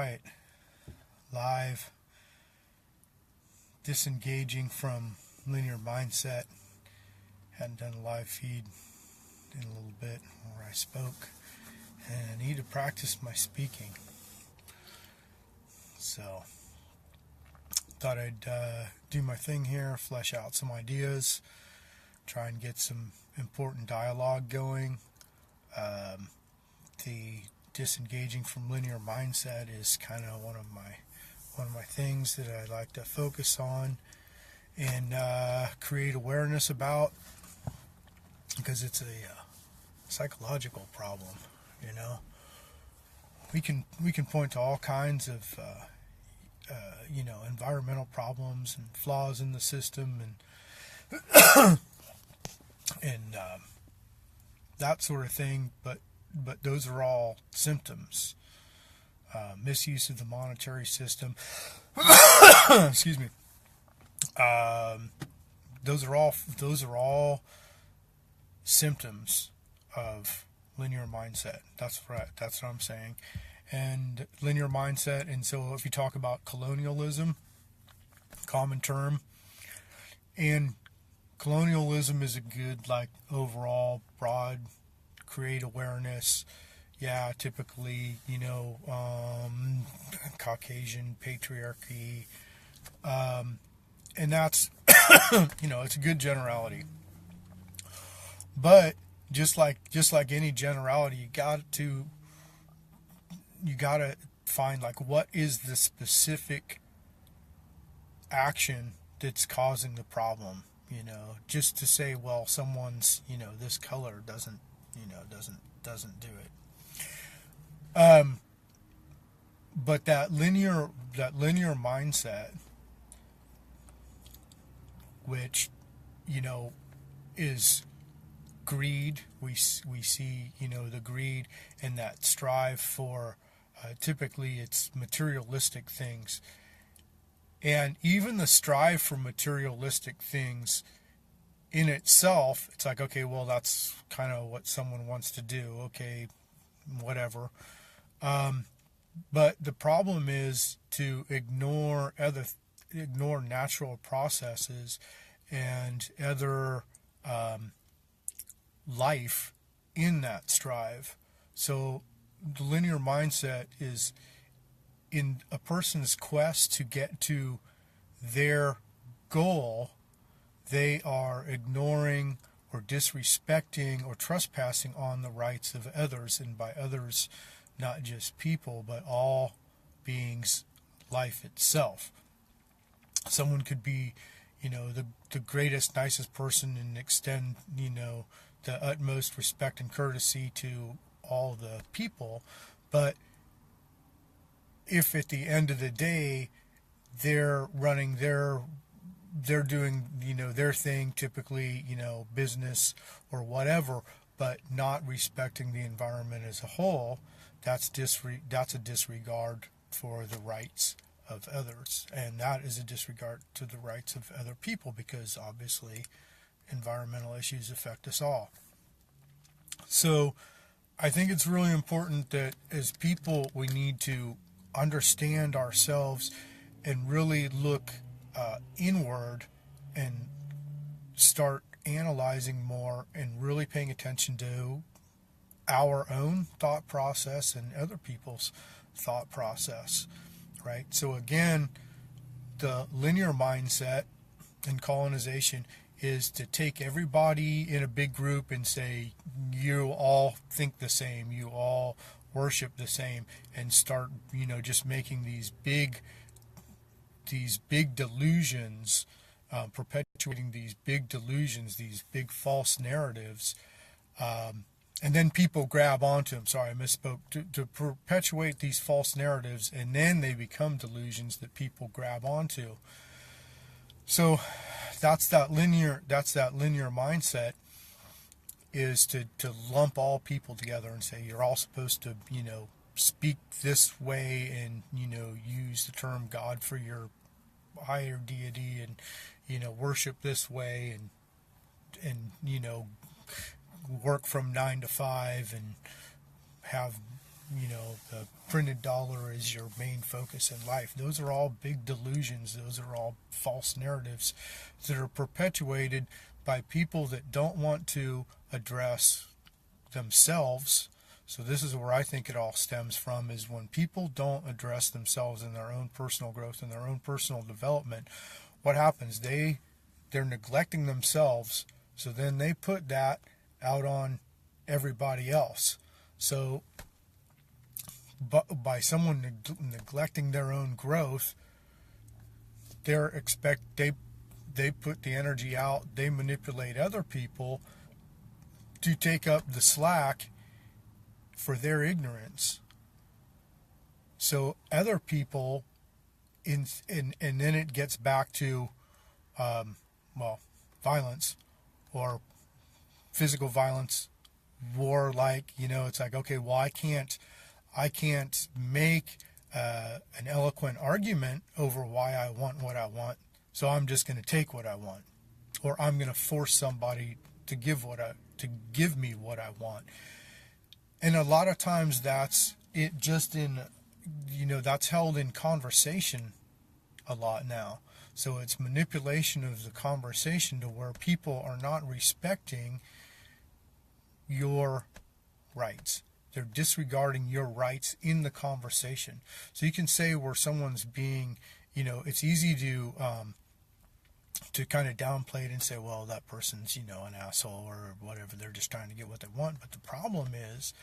right, live, disengaging from linear mindset. Hadn't done a live feed in a little bit where I spoke, and I need to practice my speaking. So, thought I'd do my thing here, flesh out some ideas, try and get some important dialogue going. The disengaging from linear mindset is kind of one of my things that I like to focus on and create awareness about, because it's a psychological problem. You know, we can point to all kinds of environmental problems and flaws in the system and and that sort of thing, but those are all symptoms. Misuse of the monetary system. Excuse me. Those are all symptoms of linear mindset. That's right. That's what I'm saying. And linear mindset. And so, if you talk about colonialism, common term, and colonialism is a good, overall broad, create awareness. Yeah, typically, Caucasian patriarchy, and that's, it's a good generality. But just like any generality, you gotta find what is the specific action that's causing the problem. Just to say, well, someone's, this color doesn't do it. But that linear mindset, which, is greed. We see, the greed and that strive for, typically it's materialistic things. And even the strive for materialistic things in itself, it's like, okay, well, that's kind of what someone wants to do. Okay, whatever. But the problem is to ignore natural processes and other life in that strive. So the linear mindset is in a person's quest to get to their goal. They are ignoring or disrespecting or trespassing on the rights of others, and by others, not just people, but all beings, life itself. Someone could be, the greatest, nicest person and extend, the utmost respect and courtesy to all the people, but if at the end of the day they're doing, their thing, typically, business or whatever, but not respecting the environment as a whole, that's a disregard for the rights of others. And that is a disregard to the rights of other people, because obviously environmental issues affect us all. So I think it's really important that as people, we need to understand ourselves and really look inward and start analyzing more and really paying attention to our own thought process and other people's thought process, right? So again, the linear mindset and colonization is to take everybody in a big group and say, you all think the same, you all worship the same, and start, just making these big delusions, perpetuating these big delusions, these big false narratives, and then people grab onto them. Sorry, I misspoke. To perpetuate these false narratives, and then they become delusions that people grab onto. So that's that linear mindset, is to lump all people together and say you're all supposed to, speak this way and, use the term God for your higher deity and, worship this way and work from 9 to 5 and have the printed dollar is your main focus in life. Those are all big delusions. Those are all false narratives that are perpetuated by people that don't want to address themselves. So this is where I think it all stems from, is when people don't address themselves in their own personal growth and their own personal development. What happens? They're neglecting themselves, so then they put that out on everybody else. So but by someone neglecting their own growth, they put the energy out, they manipulate other people to take up the slack for their ignorance. So other people, and then it gets back to, violence or physical violence, war. It's like, okay, well, I can't make an eloquent argument over why I want what I want, so I'm just going to take what I want, or I'm going to force somebody to give me what I want. And a lot of times that's it, just in, that's held in conversation a lot now. So it's manipulation of the conversation to where people are not respecting your rights. They're disregarding your rights in the conversation. So you can say where someone's being, it's easy to kind of downplay it and say, well, that person's, an asshole or whatever. They're just trying to get what they want. But the problem is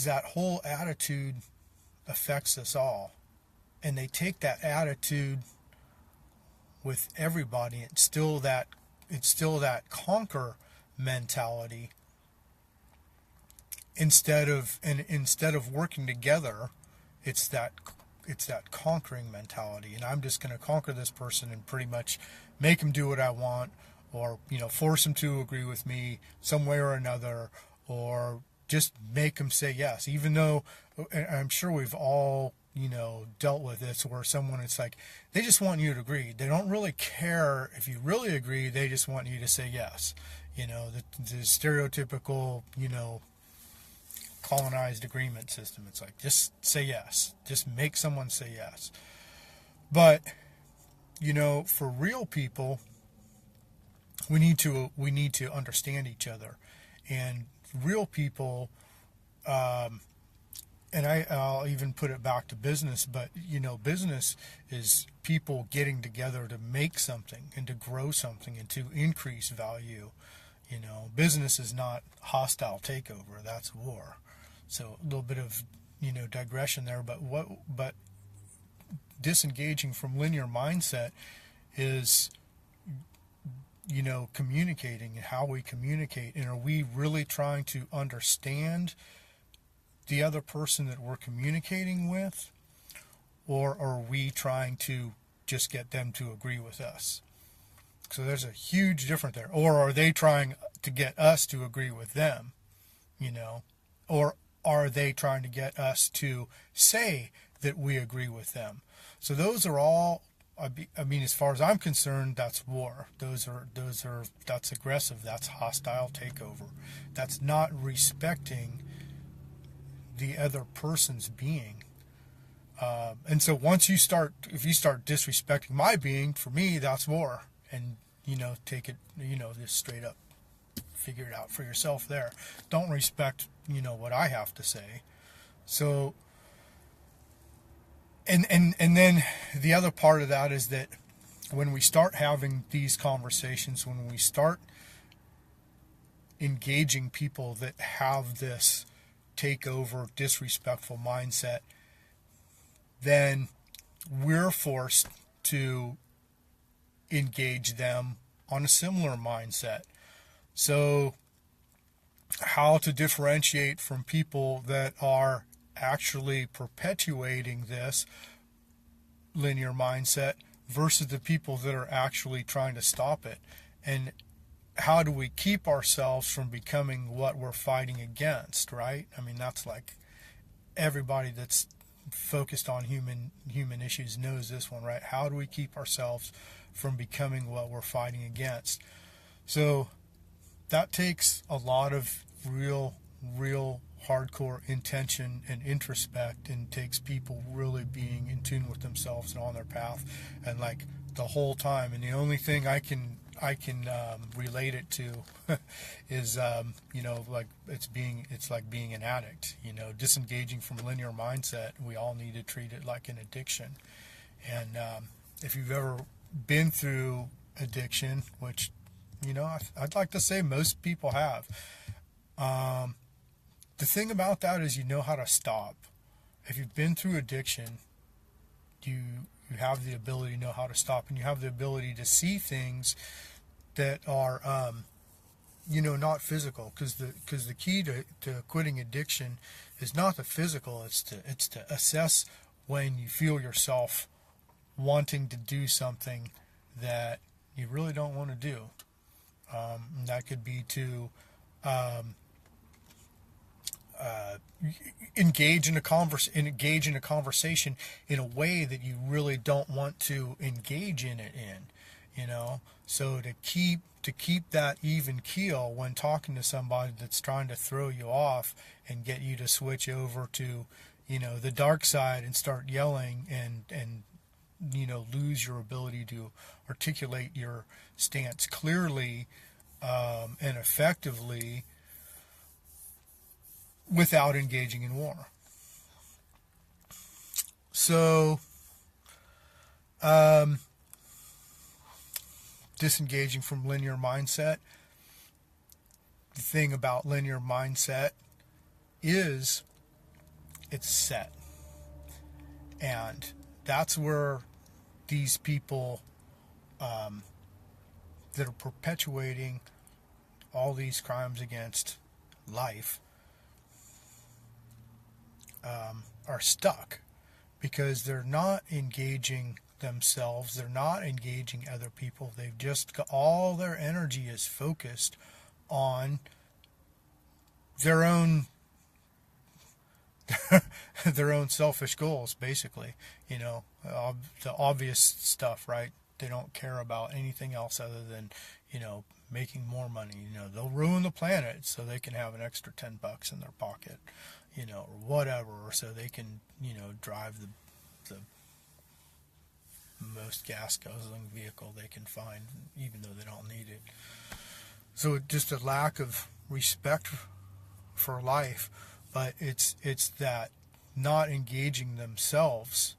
that whole attitude affects us all. And they take that attitude with everybody. It's still that conquer mentality. Instead of working together, it's that conquering mentality, and I'm just going to conquer this person and pretty much make him do what I want, or force him to agree with me some way or another, or just make him say yes. Even though, and I'm sure we've all dealt with this, where someone, it's like they just want you to agree. They don't really care if you really agree. They just want you to say yes. The stereotypical colonized agreement system. It's like, just say yes. Just make someone say yes. But for real people, we need to understand each other. And real people, and I'll even put it back to business, but business is people getting together to make something and to grow something and to increase value. Business is not hostile takeover. That's war. So a little bit of digression there, but disengaging from linear mindset is communicating, and how we communicate, and are we really trying to understand the other person that we're communicating with, or are we trying to just get them to agree with us? So there's a huge difference there. Or are they trying to get us to agree with them, or are they trying to get us to say that we agree with them? So those are all, as far as I'm concerned, that's war. That's aggressive. That's hostile takeover. That's not respecting the other person's being. And so if you start disrespecting my being, for me, that's war. And, take it, just straight up. Figure it out for yourself there. Don't respect, what I have to say. So, and then the other part of that is that when we start having these conversations, when we start engaging people that have this takeover, disrespectful mindset, then we're forced to engage them on a similar mindset. So how to differentiate from people that are actually perpetuating this linear mindset versus the people that are actually trying to stop it, and how do we keep ourselves from becoming what we're fighting against, right? That's like everybody that's focused on human issues knows this one, right? How do we keep ourselves from becoming what we're fighting against? So that takes a lot of real hardcore intention and introspect, and takes people really being in tune with themselves and on their path, and like the whole time. And the only thing I can relate it to is like it's like being an addict, disengaging from linear mindset. We all need to treat it like an addiction. And if you've ever been through addiction, which I'd like to say most people have, the thing about that is you know how to stop. If you've been through addiction, you have the ability to know how to stop, and you have the ability to see things that are not physical, because the key to quitting addiction is not the physical. It's to assess when you feel yourself wanting to do something that you really don't want to do. And that could be to engage in a conversation in a way that you really don't want to engage in it in. So to keep that even keel when talking to somebody that's trying to throw you off and get you to switch over to the dark side and start yelling and lose your ability to articulate your stance clearly and effectively without engaging in war. So disengaging from linear mindset. The thing about linear mindset is it's set. And that's where these people that are perpetuating all these crimes against life are stuck, because they're not engaging themselves, they're not engaging other people. They've just got all their energy is focused on their own selfish goals, basically. The obvious stuff, right? They don't care about anything else other than making more money. They'll ruin the planet so they can have an extra $10 in their pocket, or whatever, or so they can drive the most gas guzzling vehicle they can find, even though they don't need it. So just a lack of respect for life. But it's that not engaging themselves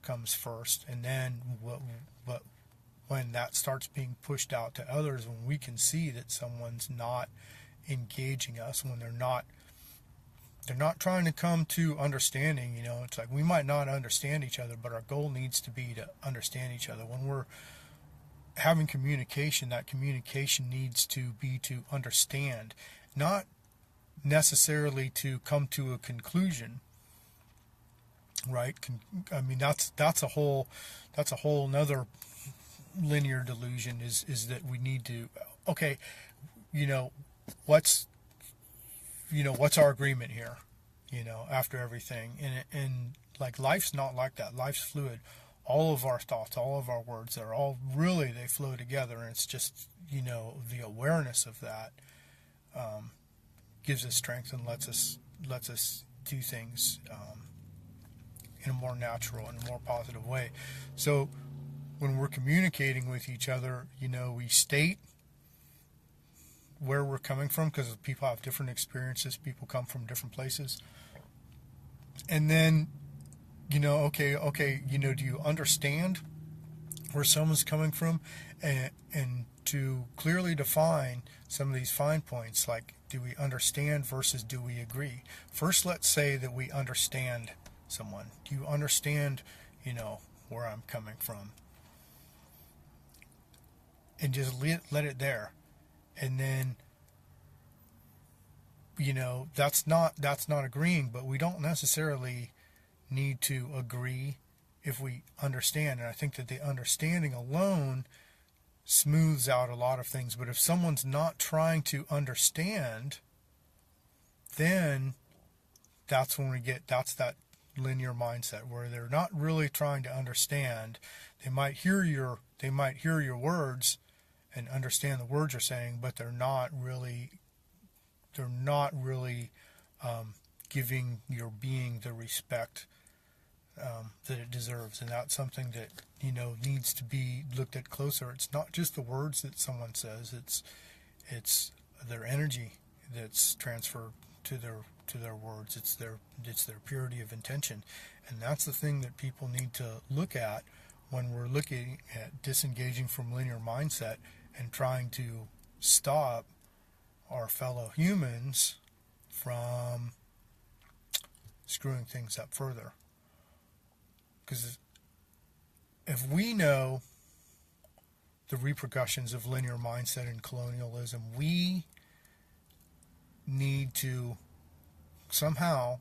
comes first, and then when that starts being pushed out to others, when we can see that someone's not engaging us, when they're not trying to come to understanding, it's like we might not understand each other, but our goal needs to be to understand each other. When we're having communication, that communication needs to be to understand, not necessarily to come to a conclusion, right? I mean, that's a whole nother linear delusion, is that we need to, okay, what's our agreement here, after everything, and like life's not like that. Life's fluid. All of our thoughts, all of our words, they flow together, and it's just the awareness of that gives us strength and lets us do things in a more natural and a more positive way. So when we're communicating with each other, we state where we're coming from, because people have different experiences. People come from different places. And then, okay, do you understand where someone's coming from? And to clearly define some of these fine points, like, do we understand versus do we agree? First, let's say that we understand someone. Do you understand, where I'm coming from? And just let it there. And then, that's not agreeing, but we don't necessarily need to agree if we understand. And I think that the understanding alone smooths out a lot of things. But if someone's not trying to understand, then that's when that's that linear mindset where they're not really trying to understand. They might hear your words and understand the words you're saying, but they're not really giving your being the respect that it deserves. And that's something that, needs to be looked at closer. It's not just the words that someone says, it's their energy that's transferred to their words. It's their purity of intention. And that's the thing that people need to look at when we're looking at disengaging from linear mindset and trying to stop our fellow humans from screwing things up further. Because if we know the repercussions of linear mindset and colonialism, we need to somehow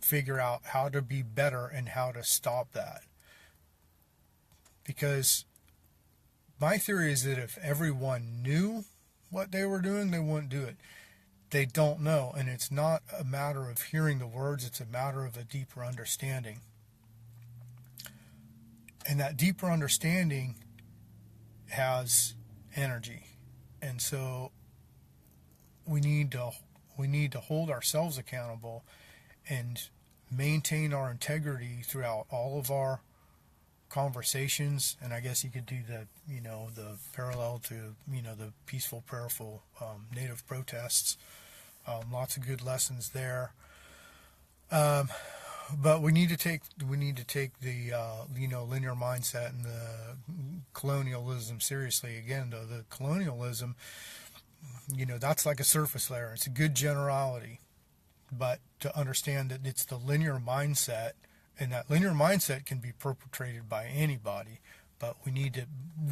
figure out how to be better and how to stop that. Because my theory is that if everyone knew what they were doing, they wouldn't do it. They don't know, and it's not a matter of hearing the words, it's a matter of a deeper understanding. And that deeper understanding has energy. And so we need to hold ourselves accountable and maintain our integrity throughout all of our conversations. And I guess you could do the parallel to the peaceful, prayerful native protests. Lots of good lessons there. But we need to take the linear mindset and the colonialism seriously. Again, though, the colonialism, that's like a surface layer. It's a good generality, but to understand that it's the linear mindset, and that linear mindset can be perpetrated by anybody, but we need to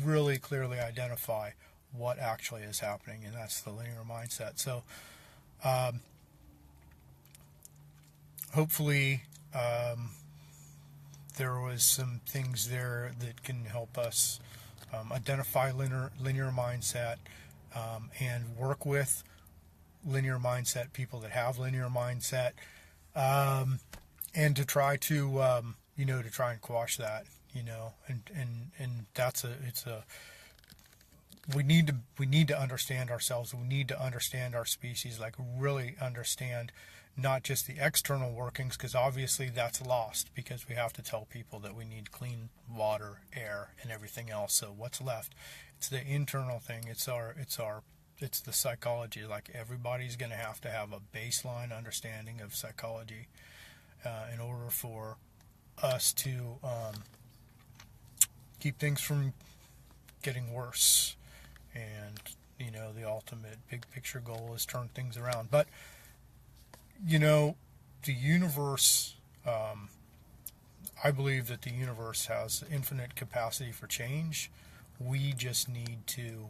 really clearly identify what actually is happening, and that's the linear mindset. So hopefully there was some things there that can help us identify linear mindset and work with linear mindset people that have linear mindset, and to try to try and quash that, and we need to understand ourselves. We need to understand our species, like really understand not just the external workings, because obviously that's lost because we have to tell people that we need clean water, air, and everything else. So what's left? It's the internal thing. It's the psychology. Like everybody's going to have a baseline understanding of psychology in order for us to keep things from getting worse. And the ultimate big picture goal is turn things around. But the universe, I believe that the universe has infinite capacity for change. We just need to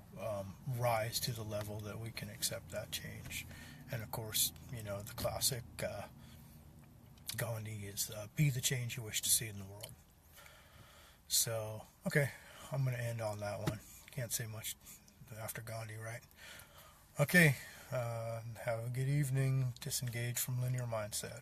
rise to the level that we can accept that change. And of course, the classic Gandhi is be the change you wish to see in the world. So, okay, I'm going to end on that one. Can't say much after Gandhi, right? Okay, have a good evening. Disengage from linear mindset.